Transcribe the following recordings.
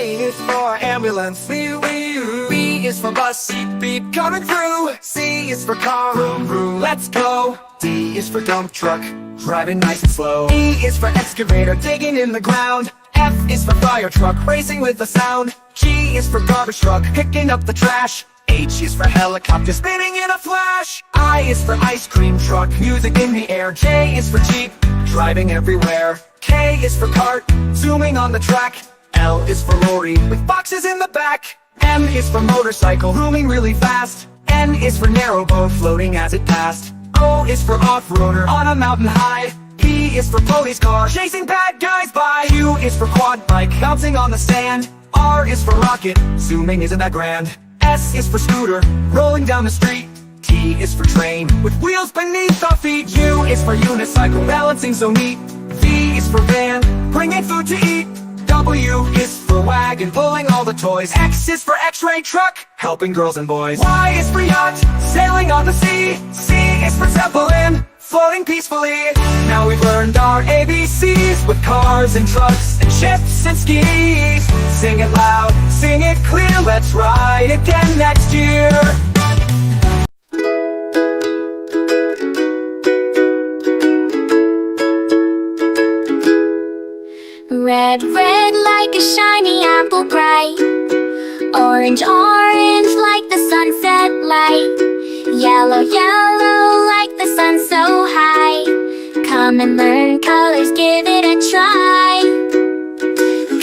A is for ambulance, B is for bus, beep beep coming through. C is for car, vroom vroom, let's go. D is for dump truck, driving nice and slow. E is for excavator, digging in the ground. F is for fire truck, racing with the sound. G is for garbage truck, picking up the trash. H is for helicopter, spinning in a flash. I is for ice cream truck, music in the air. J is for jeep, driving everywhere. K is for cart, zooming on the track. L is for lorry, with boxes in the back. M is for motorcycle, zooming really fast. N is for narrowboat, floating as it passed. O is for off-roader, on a mountain high. P is for police car, chasing bad guys by. Q is for quad bike, bouncing on the sand. R is for rocket, zooming isn't that grand. S is for scooter, rolling down the street. T is for train, with wheels beneath our feet. U is for unicycle, balancing so neat. V is for van, bringing food to eat. W is for wagon, pulling all the toys. X is for x-ray truck, helping girls and boys. Y is for yacht, sailing on the sea. C is for zeppelin, floating peacefully. Now we've learned our ABCs, with cars and trucks and ships and skis. Sing it loud, sing it clear, let's ride again next year. Red, red like a shiny apple bright. Orange, orange like the sunset light. Yellow, yellow like the sun so high. Come and learn colors, give it a try.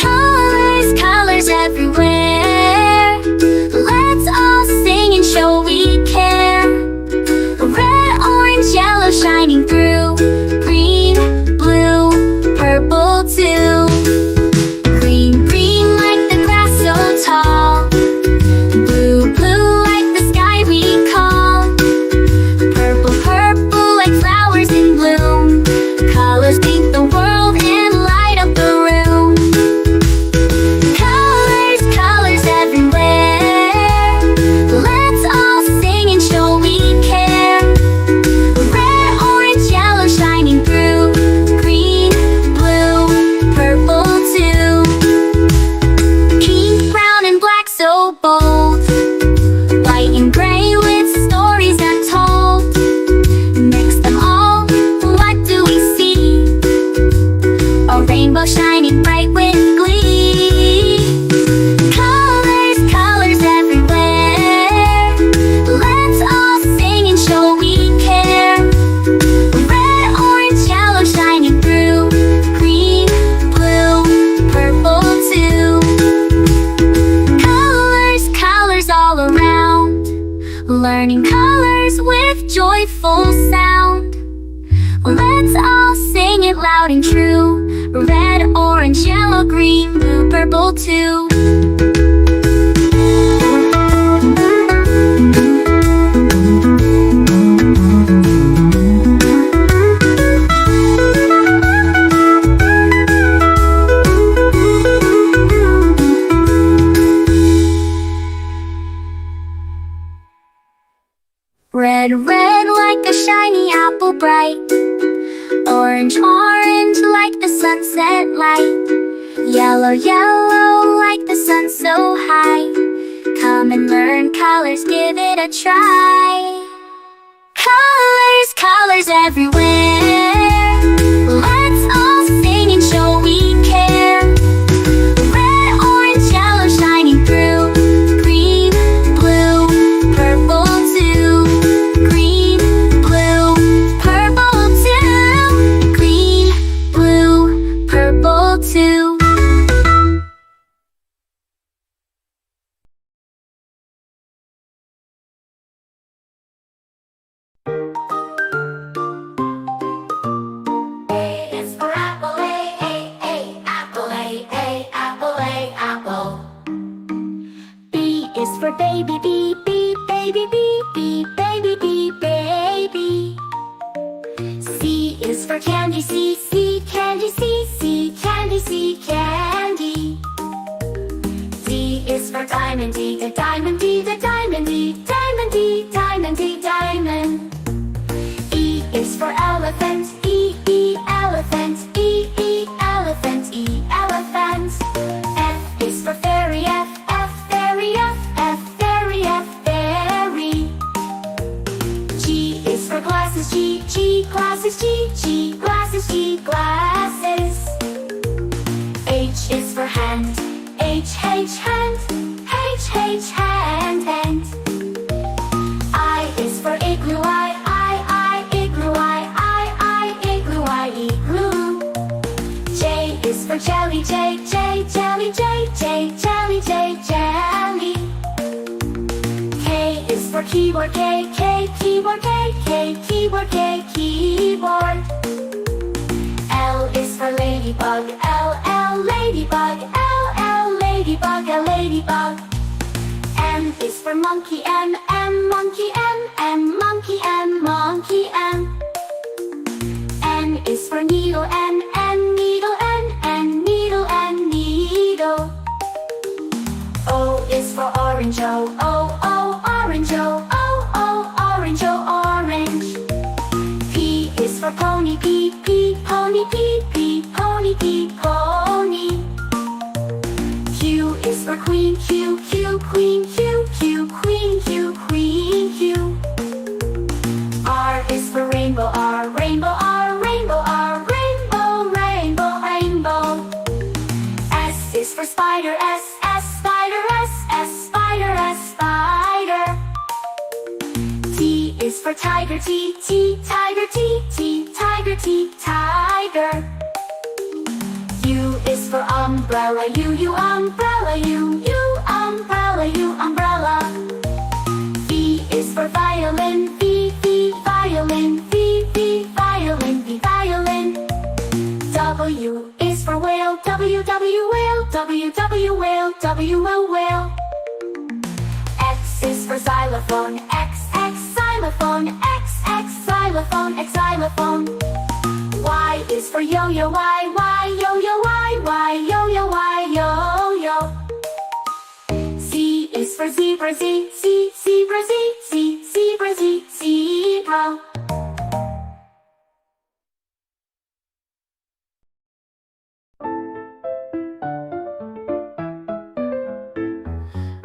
Colors, colors everywhere. Let's all sing and show we care. Red, orange, yellow shining through. Green, blue, purple too. Green, green like the grass so tall. Blue, blue like the sky we call. Purple, purple like flowers in bloom. Colors paint the world and light up the room. Colors, colors everywhere. Let's all sing and show we care. Red, orange, yellow shining through. Green, blue, purple too. Pink, brown and black so bold. White and gray with stories untold. Mix them all, what do we see? A rainbow shining bright with glee. Colors, colors everywhere. Let's all sing and show we care. Red, orange, yellow shining through. Green, blue, purple too. Colors, colors all around. Learning colors with joyful sound. Let's all sing it loud and true. Red, orange, yellow, green, blue, purple too. Red, red like a shiny apple bright. Orange, orange like the sunset light. Yellow, yellow like the sun so high. Come and learn colors, give it a try. Colors, colors everywhere. Let's all sing and show we care. Red, orange, yellow shining through. Green, blue, purple too. Green, blue, purple too. Green, blue, purple too. A is for apple, A, apple, A, apple, A, apple. B is for baby, B, B, baby, B, B, baby, B, baby. C is for candy, C, candy, C, candy, C, candy. D is for diamond, D, the diamond, D, the diamond, D, diamond, D, diamond, D, diamond. E is for elephant, E, elephant, E, elephant, E, elephant. F is for fairy. hand, H hand, hand. I is for igloo, I, igloo, I, igloo, I, igloo. J is for jelly, J, jelly, J, jelly, jelly. K is for keyboard, K, keyboard, K, keyboard, keyboard. L is for ladybug, L, ladybug, L, ladybug, ladybug. M is for monkey, M, monkey, M, monkey, monkey, M. N is for needle, N, needle, N, needle, needle. O is for orange, O, orange, O, orange, orange. P is for pony, P, pony, P, pony, pony. Q is for queen, Q, queen, Q, queen, queen, Q. R is for rainbow, R, rainbow, rainbow, rainbow, rainbow. S is for spider, S, spider, S, spider, spider. T is for tiger, T, tiger, T, tiger, tiger. U is for umbrella, U, umbrella, U, umbrella, umbrella. V is for violin, V, violin, V, violin, violin. W is for whale, W, whale, W, whale, W, whale. X is for xylophone, X, xylophone, X, xylophone, xylophone. Y is for yo-yo, Y, yo-yo, Y, yo-yo, yo-yo. Z is for zebra, Z, zebra, Z, zebra, zebra.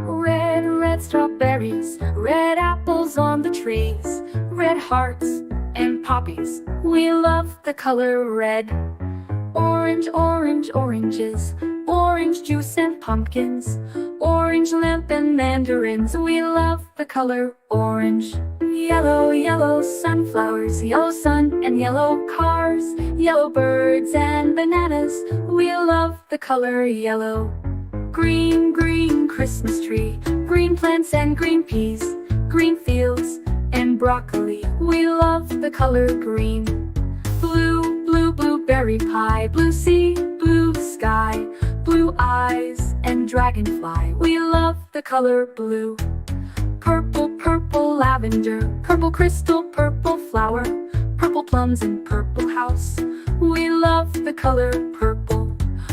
Red, red strawberries, red apples on the trees, red hearts and poppies. We love the color red. Orange, orange, oranges, orange juice and pumpkins, orange lamp and mandarins. We love the color orange. Yellow, yellow sunflowers, yellow sun and yellow cars, yellow birds and bananas. We love the color yellow. Green, green Christmas tree, green plants and green peas, green fields and broccoli. We love the color green. Blue, blue, blueberry pie, blue sea, blue sky, blue eyes and dragonfly. We love the color blue. Purple, purple lavender, purple crystal, purple flower, purple plums and purple house. We love the color purple.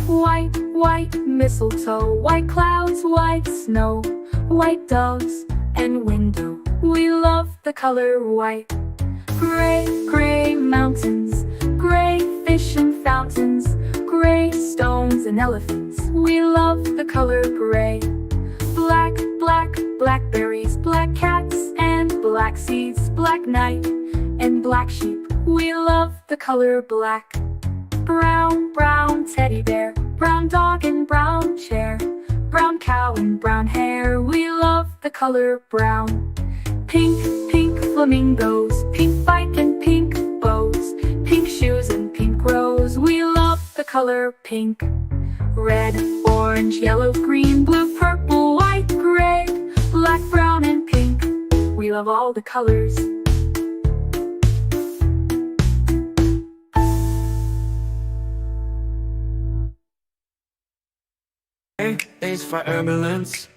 White, white mistletoe, white clouds, white snow, white doves and window. We love the color white. Gray, gray mountains, gray fish and fountains, gray stones and elephants. We love the color gray. Black, black blackberries, black cats and black seeds, black night and black sheep. We love the color black. Brown, brown teddy bear, brown dog and brown chair, brown cow and brown hair. We love the color brown. Pink, pink flamingos, pink bike and pink bows, pink shoes and pink rose. We love the color pink. Red, orange, yellow, green, blue, purple, white, gray, black, brown and pink. We love all the colors. A is for ambulance,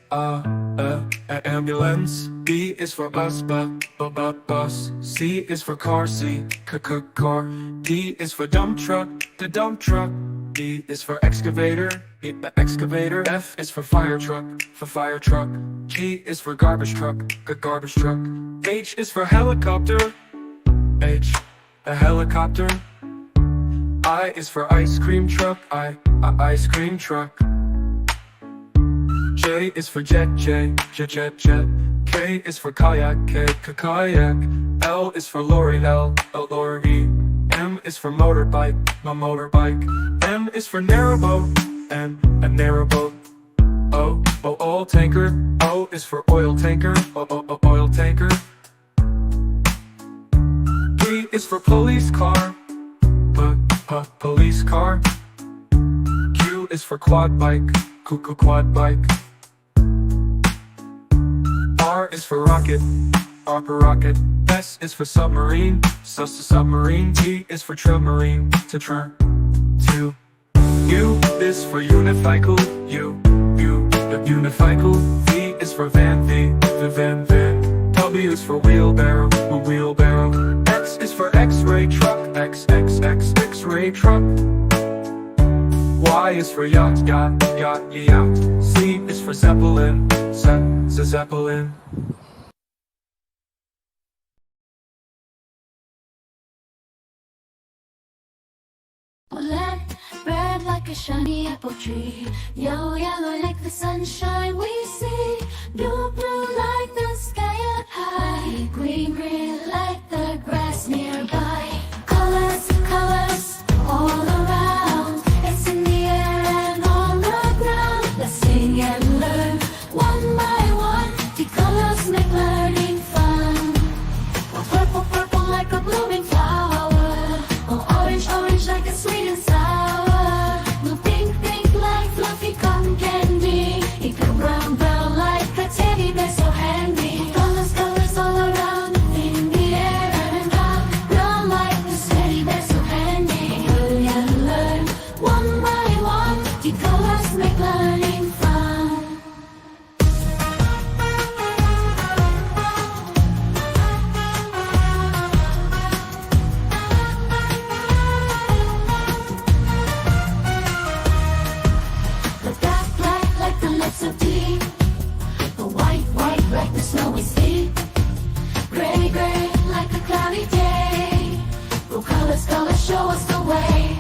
ambulance. B is for bus, bus. C is for car, car. D is for dump truck, the dump truck. E is for excavator, the excavator. F is for fire truck, G is for garbage truck, garbage truck. H is for helicopter, H, a helicopter. I is for ice cream truck, ice cream truck. J is for jet, jet. K is for kayak, kayak. L is for lorry, lorry. M is for motorbike, motorbike. N is for narrowboat, and a narrowboat. O Oil tanker. O is for oil tanker. Oil tanker. P is for police car. Police car. Q is for quad bike. Quad bike. R is for rocket. Rocket. S is for submarine. Submarine. T is for submarine. To. U is for unicycle. Unicycle. V is for van. Van. W is for wheelbarrow. X is for X-ray truck. X-ray truck. Y is for yacht. Z is for zeppelin. Zeppelin. Red like a shiny apple tree. Yellow like the sunshine we see. Blue like the sky up high. Green like the grass nearby. Colors all around. It's in the air and on the ground. Let's sing and learn one by one. The colors make learning fun. Purple like a blooming flower. Orange like a sweet and sour. Blue pink like fluffy cotton candy. Brown like a teddy bear so handy. Colors all around in the air and brown like a teddy bear so handy. Hurry and learn one by one. The colors make learning fun. Black like the lips of tea. The white like the snowy sea. Gray like a cloudy day. Blue colors show us the way.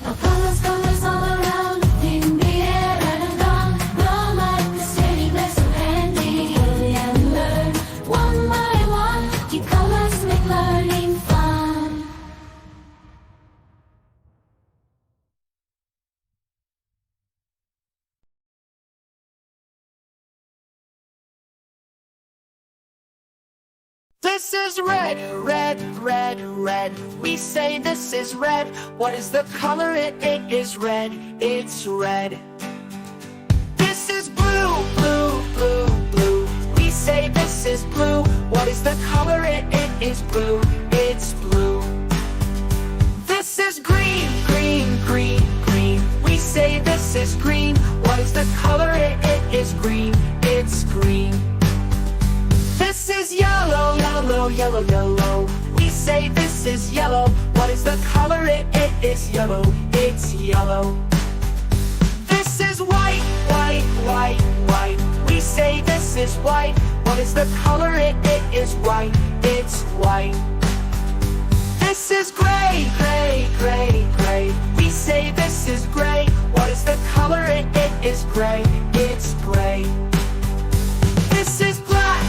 Now colors all around in the air and on. Brown like the city, they're so handy. Hurry and learn one by one. The colors make learning fun. This is red. We say this is red. What is the color? It is red. It's red. This is blue. We say this is blue. What is the color? It is blue. It's blue. This is green. We say this is green. What is the color? It is green. It's green. This is yellow. We say this is yellow. What is the color? It is yellow. It's yellow. This is white. We say this is white. What is the color? It is white. It's white. This is gray. We say this is gray. What is the color? It is gray. It's gray. This is black.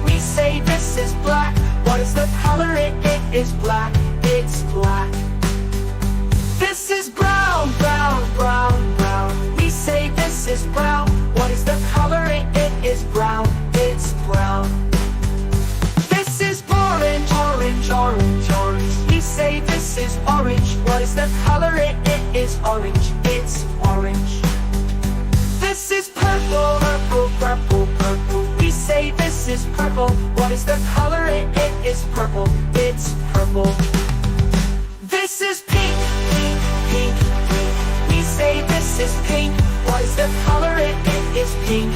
We say this is black. What is the color? It is black. It's black. This is brown. We say this is brown. What is the color? It is brown. It's brown. This is orange. We say this is orange. What is the color? It is orange. It's orange. This is purple. We say this is purple. What is the color? It is purple. It's purple. This is pink. We say this is pink. What is the color? It is pink.